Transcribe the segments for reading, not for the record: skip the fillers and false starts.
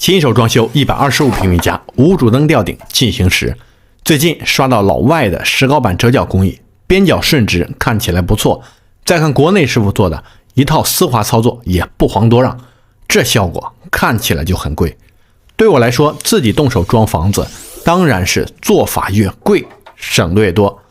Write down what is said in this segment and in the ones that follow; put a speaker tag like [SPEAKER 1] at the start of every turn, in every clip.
[SPEAKER 1] 新手装修125平米家无主灯吊顶进行时，最近刷到老外的石膏板折角工艺，边角顺直，看起来不错。再看国内师傅做的一套丝滑操作，也不遑多让，这效果看起来就很贵。对我来说，自己动手装房子，当然是做法越贵省的越多。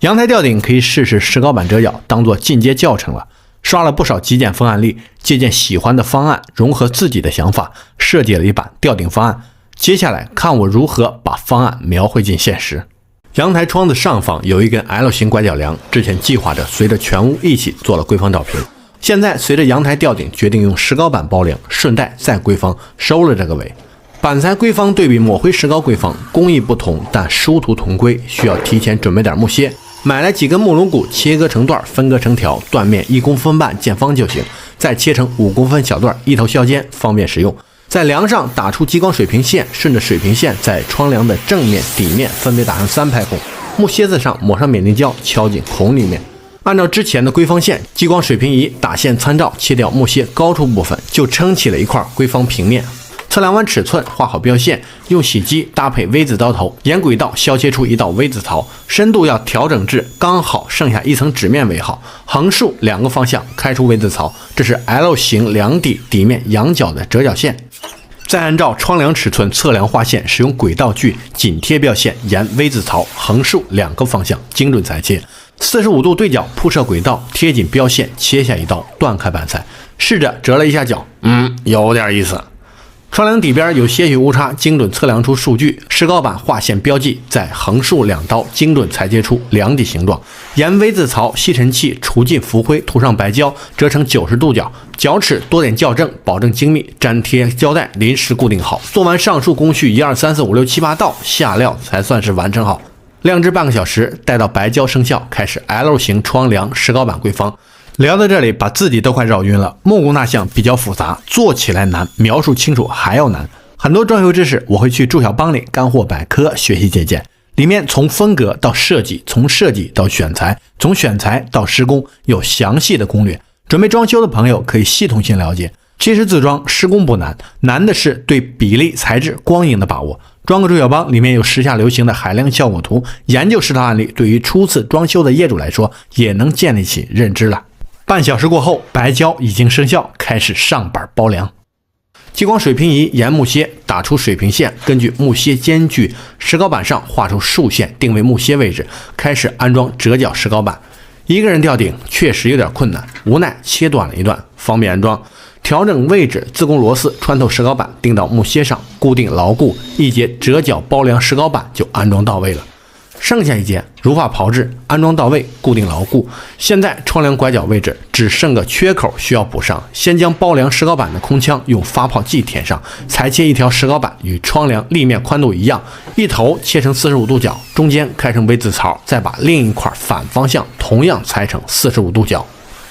[SPEAKER 1] 阳台吊顶可以试试石膏板折角，当做进阶教程了。刷了不少极简风案例，借鉴喜欢的方案，融合自己的想法，设计了一版吊顶方案。接下来看我如何把方案描绘进现实。阳台窗子上方有一根 L 型拐角梁，之前计划着随着全屋一起做了规方照片，现在随着阳台吊顶决定用石膏板包梁，顺带再规方收了这个尾。板材规方对比抹灰石膏规方，工艺不同，但殊途同归，需要提前准备点木屑。买来几根木龙骨，切割成段，分割成条，断面1公分半见方就行，再切成5公分小段，一头削尖，方便使用。在梁上打出激光水平线，顺着水平线在窗梁的正面、底面分别打上3排孔，木楔子上抹上免定胶，敲进孔里面。按照之前的规方线，激光水平仪打线参照，切掉木楔高出部分，就撑起了一块规方平面。测量完尺寸，画好标线，用洗机搭配 V 字刀头，沿轨道削切出一道 V 字槽，深度要调整至刚好剩下一层纸面为好，横竖2个方向开出 V 字槽，这是 L 型梁底底面仰角的折角线。再按照窗梁尺寸测量画线，使用轨道锯紧贴标线，沿 V 字槽横竖2个方向精准裁切，45度对角铺设轨道，贴紧标线，切下一刀，断开板材，试着折了一下角，有点意思。窗梁底边有些许误差，精准测量出数据，石膏板画线标记，在横竖2刀精准裁切出梁底形状，沿 V 字槽吸尘器除尽浮灰，涂上白胶，折成90度角，角尺多点校正，保证精密，粘贴胶带临时固定好。做完上述工序1、2、3、4、5、6、7、8道，下料才算是完成好。晾制半个小时，待到白胶生效，开始 L 型窗梁石膏板规方。聊到这里，把自己都快绕晕了。木工大项比较复杂，做起来难，描述清楚还要难。很多装修知识我会去注小帮里干货百科学习借鉴，里面从风格到设计，从设计到选材，从选材到施工，有详细的攻略。准备装修的朋友可以系统性了解。其实自装施工不难，难的是对比例、材质、光影的把握。装个注小帮里面有时下流行的海量效果图，研究10套案例，对于初次装修的业主来说也能建立起认知了。半小时过后，白胶已经生效，开始上板包梁。激光水平仪沿木楔打出水平线，根据木楔间距，石膏板上画出竖线，定位木楔位置，开始安装折角石膏板。一个人吊顶确实有点困难，无奈切断了一段，方便安装。调整位置，自贡螺丝穿透石膏板，钉到木楔上，固定牢固，一节折角包梁石膏板就安装到位了。剩下一节如法炮制，安装到位，固定牢固。现在窗梁拐角位置只剩个缺口需要补上，先将包梁石膏板的空腔用发泡剂填上，裁切一条石膏板与窗梁立面宽度一样，一头切成45度角，中间开成 V 字槽，再把另一块反方向同样裁成45度角。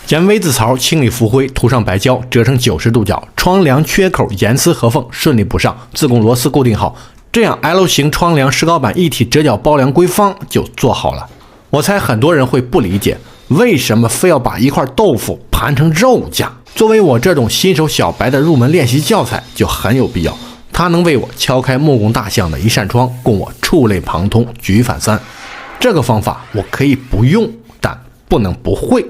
[SPEAKER 1] 沿 V 字槽清理浮灰，涂上白胶，折成90度角，窗梁缺口严丝合缝，顺利补上，自贡螺丝固定好。这样 L 型窗梁石膏板一体折角包梁规方就做好了。我猜很多人会不理解，为什么非要把一块豆腐盘成肉酱？作为我这种新手小白的入门练习教材就很有必要，它能为我敲开木工大象的一扇窗，供我触类旁通，举一反三。这个方法我可以不用，但不能不会。